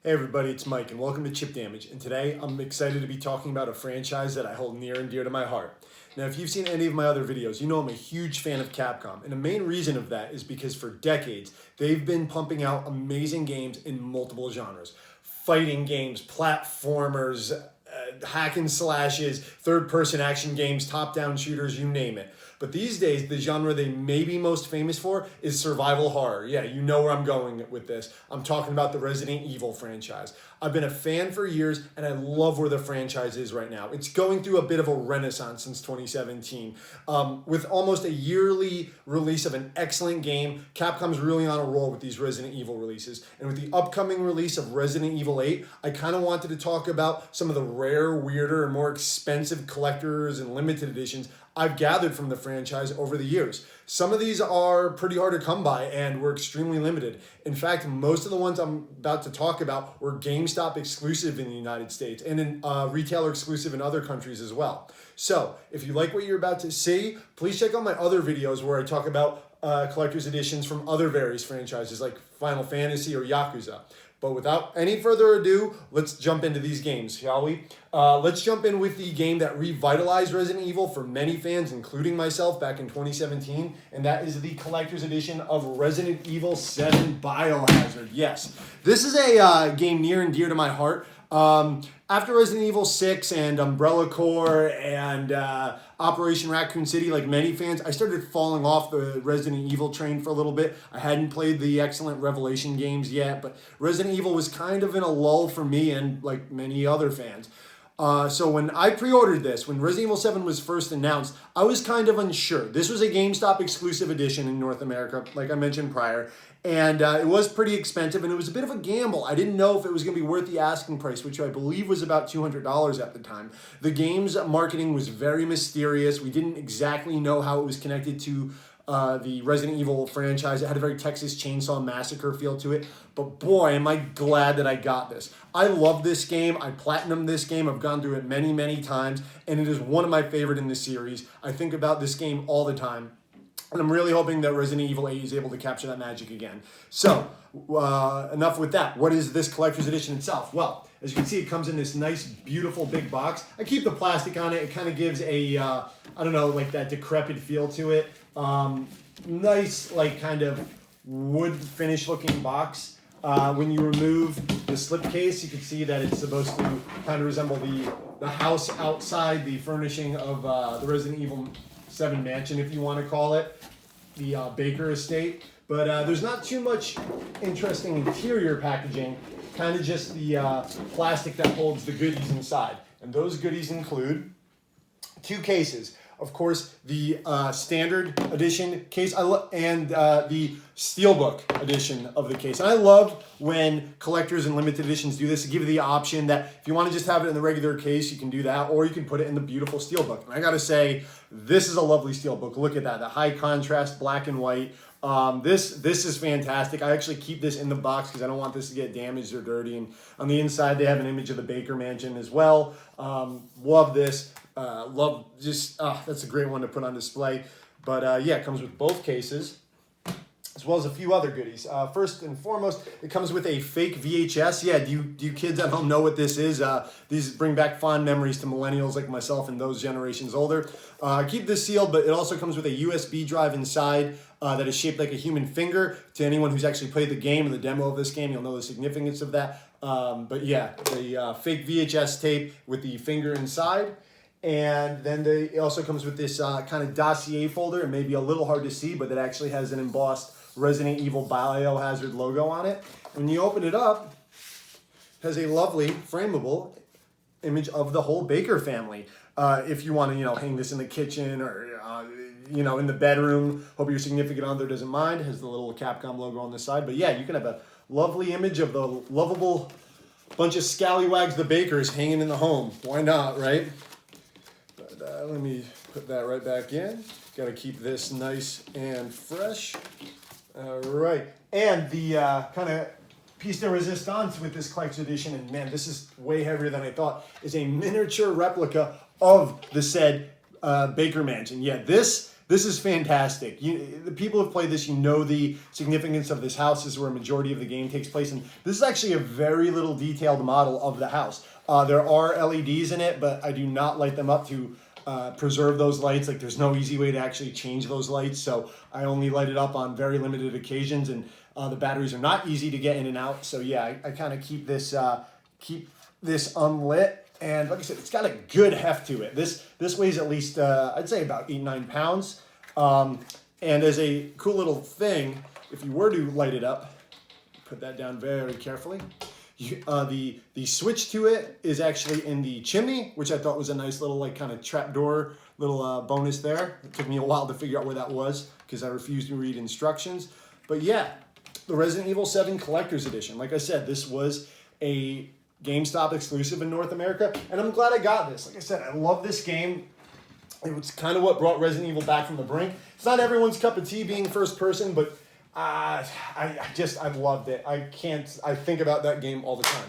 Hey everybody, it's Mike and welcome to Chip Damage. And today I'm excited to be talking about a franchise that I hold near and dear to my heart. Now, if you've seen any of my other videos, you know I'm a huge fan of Capcom. And the main reason of that is because for decades, they've been pumping out amazing games in multiple genres. Fighting games, platformers, hack and slashes, third-person action games, top-down shooters, you name it. But these days, the genre they may be most famous for is survival horror. Yeah, you know where I'm going with this. I'm talking about the Resident Evil franchise. I've been a fan for years, and I love where the franchise is right now. It's going through a bit of a renaissance since 2017. With almost a yearly release of an excellent game, Capcom's really on a roll with these Resident Evil releases. And with the upcoming release of Resident Evil 8, I kind of wanted to talk about some of the rare, weirder, and more expensive collectors and limited editions I've gathered from the franchise over the years. Some of these are pretty hard to come by and were extremely limited. In fact, most of the ones I'm about to talk about were GameStop exclusive in the United States and in retailer exclusive in other countries as well. So if you like what you're about to see, please check out my other videos where I talk about collector's editions from other various franchises like Final Fantasy or Yakuza. But without any further ado, let's jump into these games, shall we? Let's jump in with the game that revitalized Resident Evil for many fans, including myself, back in 2017, and that is the collector's edition of Resident Evil 7 Biohazard. Yes, this is a game near and dear to my heart. After Resident Evil 6 and Umbrella Corps and Operation Raccoon City, like many fans, I started falling off the Resident Evil train for a little bit. I hadn't played the excellent Revelation games yet, but Resident Evil was kind of in a lull for me and like many other fans. So when I pre-ordered this, when Resident Evil 7 was first announced, I was kind of unsure. This was a GameStop exclusive edition in North America, like I mentioned prior. And it was pretty expensive, and it was a bit of a gamble. I didn't know if it was going to be worth the asking price, which I believe was about $200 at the time. The game's marketing was very mysterious. We didn't exactly know how it was connected to the Resident Evil franchise. It had a very Texas Chainsaw Massacre feel to it. But boy, am I glad that I got this. I love this game. I platinumed this game. I've gone through it many, many times, and it is one of my favorite in the series. I think about this game all the time. And I'm really hoping that Resident Evil 8 is able to capture that magic again. So, enough with that. What is this collector's edition itself? Well, as you can see, it comes in this nice, beautiful big box. I keep the plastic on it. It kind of gives a, I don't know, like that decrepit feel to it. Nice, like kind of wood finish looking box. When you remove the slipcase, you can see that it's supposed to kind of resemble the house outside, the furnishing of the Resident Evil 7 mansion, if you want to call it, the Baker estate. But there's not too much interesting interior packaging, kind of just the plastic that holds the goodies inside. And those goodies include 2 cases. Of course, the standard edition case and the Steelbook edition of the case. And I love when collectors and limited editions do this to give you the option that if you want to just have it in the regular case, you can do that, or you can put it in the beautiful Steelbook. And I got to say, this is a lovely Steelbook. Look at that, the high contrast black and white. This is fantastic. I actually keep this in the box because I don't want this to get damaged or dirty. And on the inside, they have an image of the Baker Mansion as well. Love this. Love just, that's a great one to put on display. But yeah, it comes with both cases, as well as a few other goodies. First and foremost, it comes with a fake VHS. Yeah, do you kids at home know what this is? These bring back fond memories to millennials like myself and those generations older. Keep this sealed, but it also comes with a USB drive inside that is shaped like a human finger. To anyone who's actually played the game and the demo of this game, you'll know the significance of that. But yeah, the fake VHS tape with the finger inside. And then it also comes with this kind of dossier folder. It may be a little hard to see, but it actually has an embossed Resident Evil Biohazard logo on it. When you open it up, it has a lovely frameable image of the whole Baker family. If you want to, hang this in the kitchen or, in the bedroom, hope your significant other doesn't mind. It has the little Capcom logo on the side. But yeah, you can have a lovely image of the lovable bunch of scallywags, the Bakers, hanging in the home. Why not, right? Let me put that right back in. Got to keep this nice and fresh. All right. And the kind of piece de resistance with this collector's edition, and man, this is way heavier than I thought, is a miniature replica of the said Baker Mansion. Yeah, this This is fantastic. The people who've played this, you know the significance of this house. This is where a majority of the game takes place. And this is actually a very little detailed model of the house. There are LEDs in it, but I do not light them up to preserve those lights. Like there's no easy way to actually change those lights. So I only light it up on very limited occasions. And the batteries are not easy to get in and out. So yeah, I kind of keep this unlit. And like I said, it's got a good heft to it. This weighs at least, I'd say about 8-9 pounds. And as a cool little thing, if you were to light it up, put that down very carefully. The switch to it is actually in the chimney, which I thought was a nice little like kind of trapdoor little bonus there. It took me a while to figure out where that was because I refused to read instructions. But yeah, the Resident Evil 7 Collector's Edition. Like I said, this was a GameStop exclusive in North America, and I'm glad I got this. Like I said, I love this game. It was kind of what brought Resident Evil back from the brink. It's not everyone's cup of tea being first person, but I loved it. I think about that game all the time.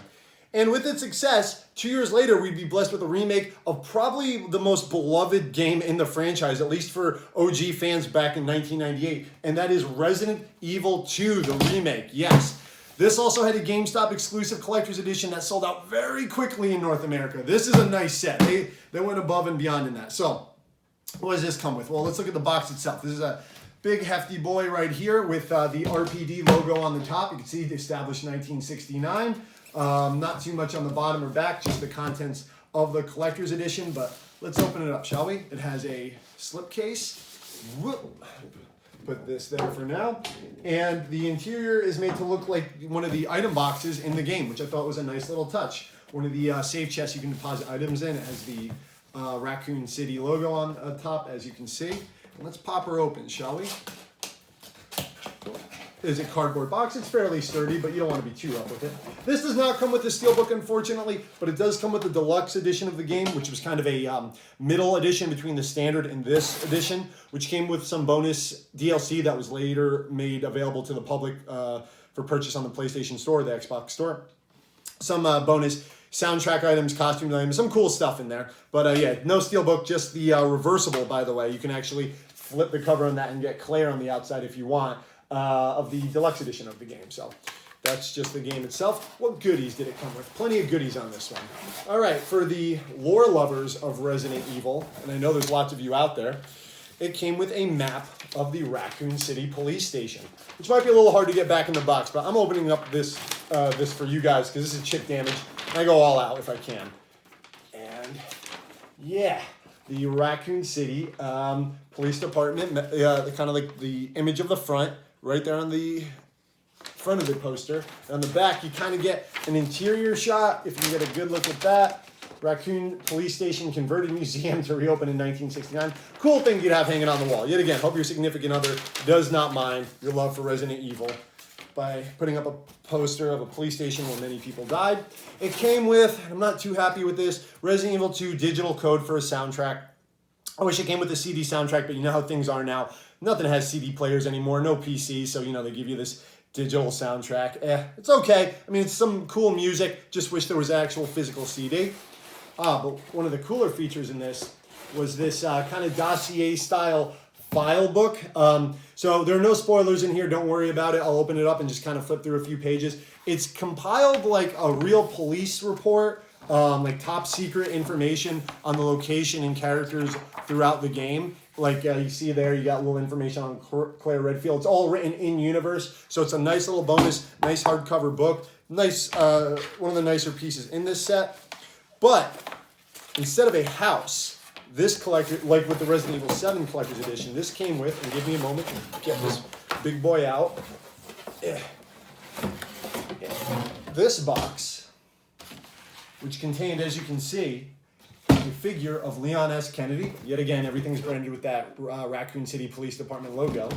And with its success, 2 years later, we'd be blessed with a remake of probably the most beloved game in the franchise, at least for OG fans back in 1998, and that is Resident Evil 2, the remake. Yes. This also had a GameStop exclusive collector's edition that sold out very quickly in North America. This is a nice set. They went above and beyond in that. So, what does this come with? Well, let's look at the box itself. This is a big hefty boy right here with the RPD logo on the top. You can see established 1969. Not too much on the bottom or back, just the contents of the collector's edition. But let's open it up, shall we? It has a slipcase. Whoop. Put this there for now. And the interior is made to look like one of the item boxes in the game, which I thought was a nice little touch. One of the safe chests you can deposit items in. It has the Raccoon City logo on top, as you can see. And let's pop her open, shall we? Is a cardboard box. It's fairly sturdy, but you don't want to be too rough with it. This does not come with the steelbook, unfortunately, but it does come with the deluxe edition of the game, which was kind of a middle edition between the standard and this edition, which came with some bonus DLC that was later made available to the public for purchase on the PlayStation Store, the Xbox Store. Some bonus soundtrack items, costume items, some cool stuff in there. But yeah, no steelbook, just the reversible, by the way. You can actually flip the cover on that and get Claire on the outside if you want. Of the deluxe edition of the game. So that's just the game itself. What goodies did it come with? Plenty of goodies on this one. All right, for the lore lovers of Resident Evil, and I know there's lots of you out there, it came with a map of the Raccoon City police station, which might be a little hard to get back in the box, but I'm opening up this for you guys because this is chip damage. I go all out if I can. And yeah, the Raccoon City Police Department, kind of like the image of the front, right there on the front of the poster. And on the back, you kind of get an interior shot, if you can get a good look at that. Raccoon Police Station converted museum to reopen in 1969. Cool thing you'd have hanging on the wall. Yet again, hope your significant other does not mind your love for Resident Evil by putting up a poster of a police station where many people died. It came with, I'm not too happy with this, Resident Evil 2 digital code for a soundtrack. I wish it came with a CD soundtrack, but you know how things are now. Nothing has CD players anymore, no PC, so you know they give you this digital soundtrack. It's okay. I mean, it's some cool music. Just wish there was actual physical CD. But one of the cooler features in this was this kind of dossier-style file book. So there are no spoilers in here. Don't worry about it. I'll open it up and just kind of flip through a few pages. It's compiled like a real police report, like top secret information on the location and characters throughout the game. Like you see there, you got a little information on Claire Redfield. It's all written in universe, so it's a nice little bonus, nice hardcover book. Nice, one of the nicer pieces in this set. But instead of a house, this collector, like with the Resident Evil 7 Collector's Edition, this came with, and give me a moment to get this big boy out. This box, which contained, as you can see, a figure of Leon S. Kennedy. Yet again, everything's branded with that Raccoon City Police Department logo.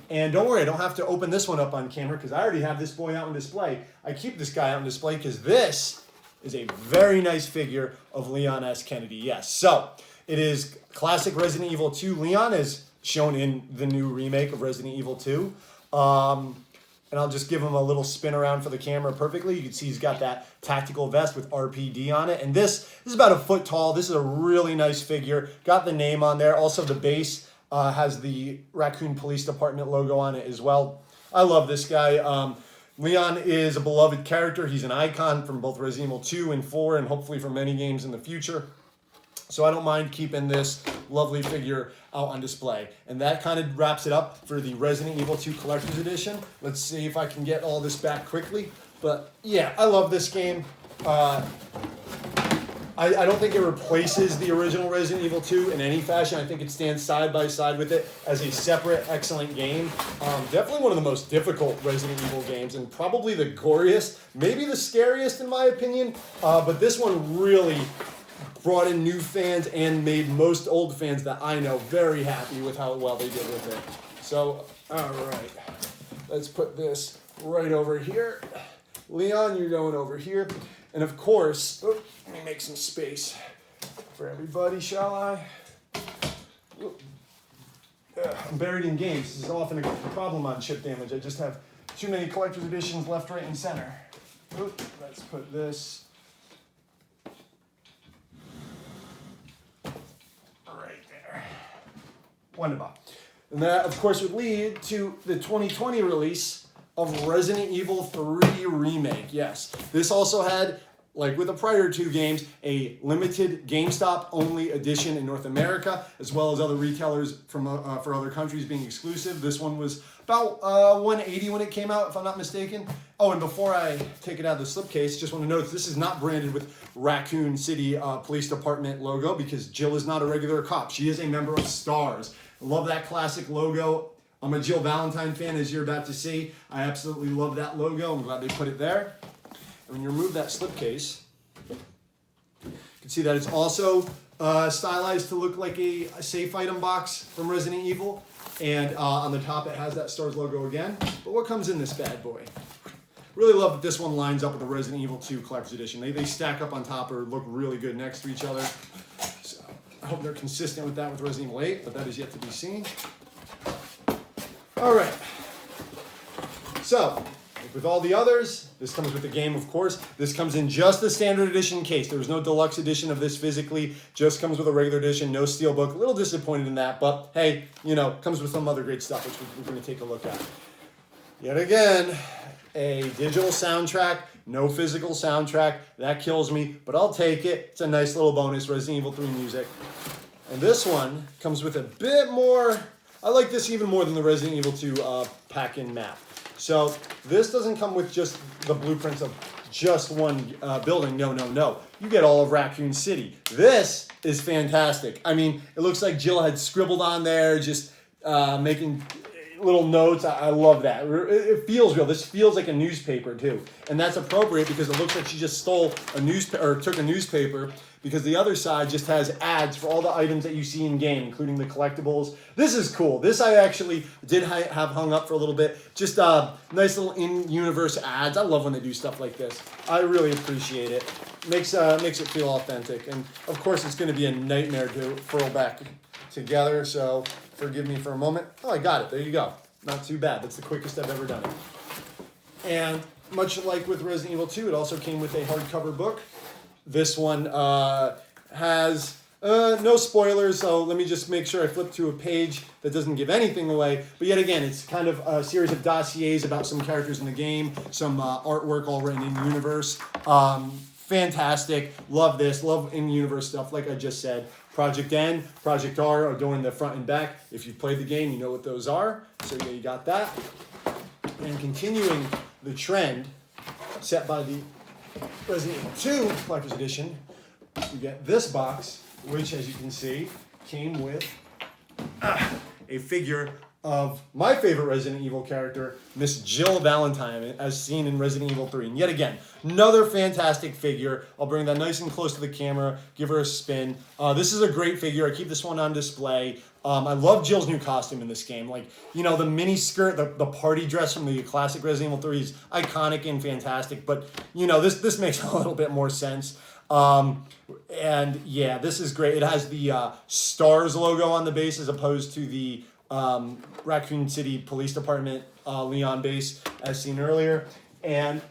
And don't worry, I don't have to open this one up on camera because I already have this boy out on display. I keep this guy out on display because this is a very nice figure of Leon S. Kennedy. Yes, so it is classic Resident Evil 2. Leon is shown in the new remake of Resident Evil 2. And I'll just give him a little spin around for the camera perfectly. You can see he's got that tactical vest with RPD on it. And this is about a foot tall. This is a really nice figure. Got the name on there. Also the base has the Raccoon Police Department logo on it as well. I love this guy. Leon is a beloved character. He's an icon from both Resident Evil 2 and 4, and hopefully from many games in the future. So I don't mind keeping this lovely figure out on display. And that kind of wraps it up for the Resident Evil 2 Collector's Edition. Let's see if I can get all this back quickly. But yeah, I love this game. I don't think it replaces the original Resident Evil 2 in any fashion. I think it stands side by side with it as a separate, excellent game. Definitely one of the most difficult Resident Evil games, and probably the goriest, maybe the scariest in my opinion. But this one really brought in new fans and made most old fans that I know very happy with how well they did with it. So, all right, let's put this right over here. Leon, you're going over here. And of course, let me make some space for everybody, shall I? I'm buried in games. This is often a problem on Chip Damage. I just have too many collector's editions left, right, and center. Let's put this right there. Wonderful. And that, of course, would lead to the 2020 release of Resident Evil 3 Remake. Yes, this also had, like with the prior two games, a limited GameStop-only edition in North America, as well as other retailers from for other countries being exclusive. This one was about $180 when it came out, if I'm not mistaken. Oh, and before I take it out of the slipcase, just want to note this is not branded with Raccoon City Police Department logo because Jill is not a regular cop. She is a member of STARS. I love that classic logo. I'm a Jill Valentine fan, as you're about to see. I absolutely love that logo. I'm glad they put it there. And when you remove that slipcase, you can see that it's also stylized to look like a safe item box from Resident Evil. And on the top, it has that STARS logo again. But what comes in this bad boy? Really love that this one lines up with the Resident Evil 2 Collector's Edition. They stack up on top or look really good next to each other. So I hope they're consistent with that with Resident Evil 8, but that is yet to be seen. All right, so with all the others, this comes with the game, of course. This comes in just the standard edition case. There was no deluxe edition of this physically, just comes with a regular edition, no steelbook. A little disappointed in that, but hey, you know, comes with some other great stuff, which we're going to take a look at. Yet again, a digital soundtrack, no physical soundtrack. That kills me, but I'll take it. It's a nice little bonus, Resident Evil 3 music. And this one comes with a bit more. I like this even more than the Resident Evil 2 pack-in map. So this doesn't come with just the blueprints of just one building. No. You get all of Raccoon City. This is fantastic. I mean, it looks like Jill had scribbled on there, just making little notes. I love that. It feels real. This feels like a newspaper too. And that's appropriate because it looks like she just stole a newspaper or took a newspaper, because the other side just has ads for all the items that you see in game, including the collectibles. This is cool. This I actually did have hung up for a little bit. Just nice little in-universe ads. I love when they do stuff like this. I really appreciate it. Makes it feel authentic. And of course, it's going to be a nightmare to furl back together. So forgive me for a moment. Oh, I got it. There you go. Not too bad. That's the quickest I've ever done it. And much like with Resident Evil 2, it also came with a hardcover book. This one has no spoilers, so let me just make sure I flip to a page that doesn't give anything away. But yet again, it's kind of a series of dossiers about some characters in the game, some artwork all written in universe. Fantastic. Love this. Love in-universe stuff, like I just said. Project N, Project R are going the front and back. If you've played the game, you know what those are. So yeah, you got that. And continuing the trend set by the Resident Evil 2 Collector's Edition, you get this box, which, as you can see, came with a figure of my favorite Resident Evil character, Miss Jill Valentine, as seen in Resident Evil 3. And yet again, another fantastic figure. I'll bring that nice and close to the camera, give her a spin. This is a great figure. I keep this one on display. I love Jill's new costume in this game. Like, you know, the mini skirt, the party dress from the classic Resident Evil 3 is iconic and fantastic. But, you know, this makes a little bit more sense. And yeah, this is great. It has the STARS logo on the base as opposed to the Raccoon City Police Department Leon base as seen earlier. And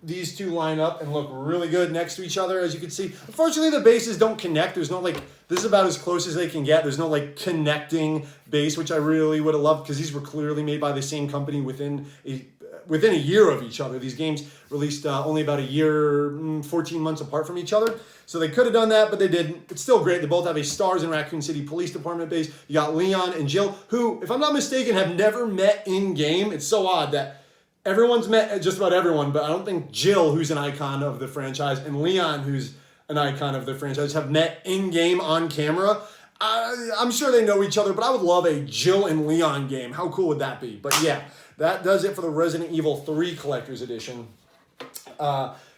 these two line up and look really good next to each other, as you can see. Unfortunately, the bases don't connect. There's no, like, this is about as close as they can get. There's no, like, connecting base, which I really would have loved because these were clearly made by the same company within a year of each other. These games released only about a year, 14 months apart from each other. So they could have done that, but they didn't. It's still great. They both have a Stars and Raccoon City Police Department base. You got Leon and Jill, who, if I'm not mistaken, have never met in-game. It's so odd that everyone's met just about everyone, but I don't think Jill, who's an icon of the franchise, and Leon, who's an icon of the franchise, have met in-game on camera. I'm sure they know each other, but I would love a Jill and Leon game. How cool would that be? But yeah, that does it for the Resident Evil 3 Collector's Edition,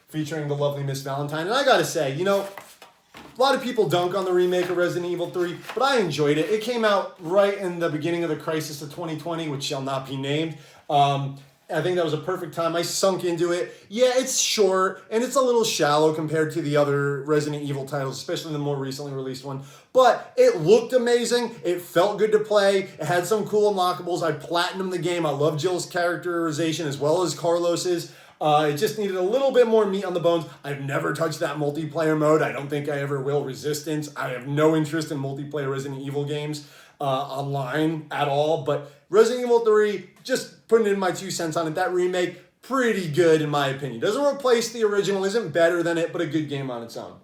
featuring the lovely Miss Valentine. And I gotta say, you know, a lot of people dunk on the remake of Resident Evil 3, but I enjoyed it. It came out right in the beginning of the crisis of 2020, which shall not be named. I think that was a perfect time. I sunk into it. Yeah, it's short, and it's a little shallow compared to the other Resident Evil titles, especially the more recently released one. But it looked amazing. It felt good to play. It had some cool unlockables. I platinumed the game. I love Jill's characterization as well as Carlos's. It just needed a little bit more meat on the bones. I've never touched that multiplayer mode. I don't think I ever will. Resistance. I have no interest in multiplayer Resident Evil games online at all. But Resident Evil 3, just putting in my 2 cents on it, that remake, pretty good in my opinion. Doesn't replace the original, isn't better than it, but a good game on its own.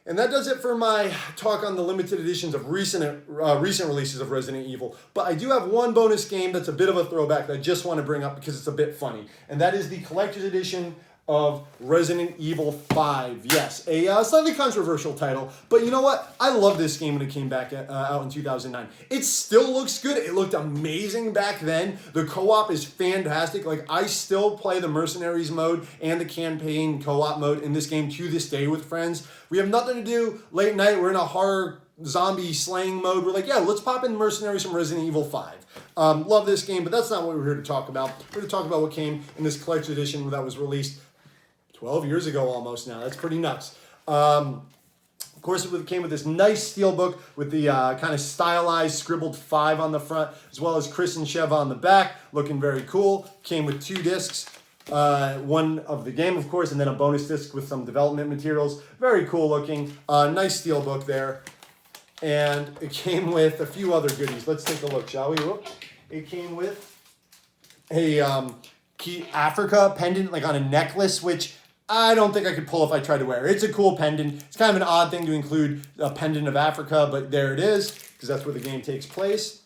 And that does it for my talk on the limited editions of recent releases of Resident Evil. But I do have one bonus game that's a bit of a throwback that I just want to bring up because it's a bit funny. And that is the Collector's Edition of Resident Evil 5. Yes, a slightly controversial title, but you know what? I love this game when it came back out in 2009. It still looks good. It looked amazing back then. The co-op is fantastic. Like, I still play the Mercenaries mode and the campaign co-op mode in this game to this day with friends. We have nothing to do late night. We're in a horror zombie slaying mode. We're like, yeah, let's pop in Mercenaries from Resident Evil 5. Love this game, but that's not what we're here to talk about. We're here to talk about what came in this collector's edition that was released 12 years ago almost now. That's pretty nuts. Of course, it came with this nice steel book with the kind of stylized scribbled 5 on the front, as well as Chris and Chev on the back, looking very cool. Came with 2 discs, one of the game, of course, and then a bonus disc with some development materials. Very cool looking. Nice steel book there. And it came with a few other goodies. Let's take a look, shall we? Whoop. It came with a Key Africa pendant, like on a necklace, which I don't think I could pull if I tried to wear it. It's a cool pendant. It's kind of an odd thing to include a pendant of Africa, but there it is, because that's where the game takes place.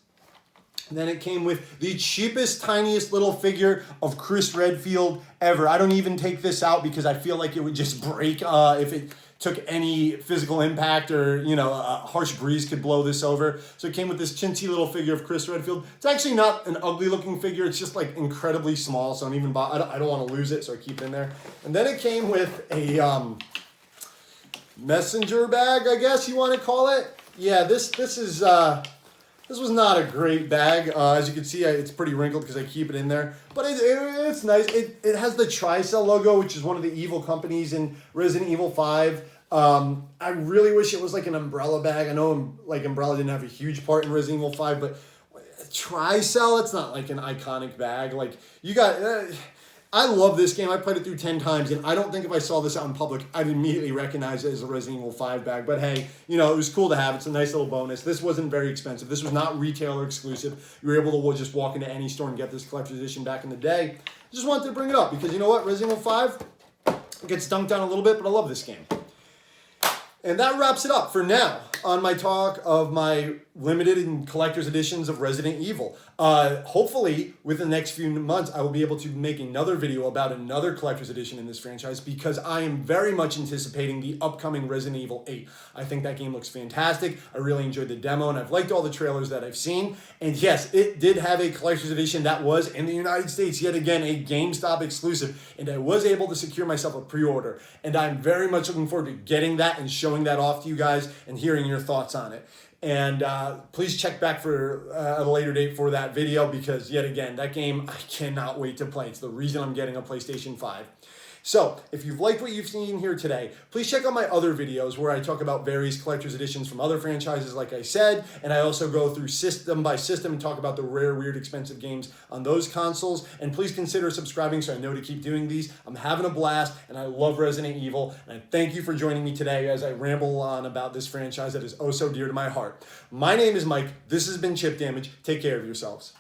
And then it came with the cheapest, tiniest little figure of Chris Redfield ever. I don't even take this out because I feel like it would just break if it took any physical impact, or, you know, a harsh breeze could blow this over. So it came with this chintzy little figure of Chris Redfield. It's actually not an ugly looking figure. It's just like incredibly small. So I don't want to lose it. So I keep it in there. And then it came with a messenger bag, I guess you want to call it. Yeah, this was not a great bag. As you can see, it's pretty wrinkled because I keep it in there. But it's nice. It has the Tricell logo, which is one of the evil companies in Resident Evil 5. I really wish it was like an umbrella bag. I know like Umbrella didn't have a huge part in Resident Evil 5, but Tricell, it's not like an iconic bag. Like, you got... I love this game. I played it through 10 times, and I don't think if I saw this out in public, I'd immediately recognize it as a Resident Evil 5 bag. But hey, you know, it was cool to have. It's a nice little bonus. This wasn't very expensive. This was not retailer exclusive. You were able to just walk into any store and get this collector's edition back in the day. I just wanted to bring it up because, you know what? Resident Evil 5 gets dunked on a little bit, but I love this game. And that wraps it up for now on my talk of my limited and collector's editions of Resident Evil. Hopefully, within the next few months, I will be able to make another video about another collector's edition in this franchise because I am very much anticipating the upcoming Resident Evil 8. I think that game looks fantastic. I really enjoyed the demo, and I've liked all the trailers that I've seen. And yes, it did have a collector's edition that was, in the United States, yet again, a GameStop exclusive. And I was able to secure myself a pre-order. And I'm very much looking forward to getting that and showing that off to you guys and hearing your thoughts on it. And please check back for a later date for that video because, yet again, that game, I cannot wait to play. It's the reason I'm getting a PlayStation 5. So, if you've liked what you've seen here today, please check out my other videos where I talk about various collector's editions from other franchises, like I said, and I also go through system by system and talk about the rare, weird, expensive games on those consoles. And please consider subscribing so I know to keep doing these. I'm having a blast, and I love Resident Evil, and I thank you for joining me today as I ramble on about this franchise that is oh so dear to my heart. My name is Mike. This has been Chip Damage. Take care of yourselves.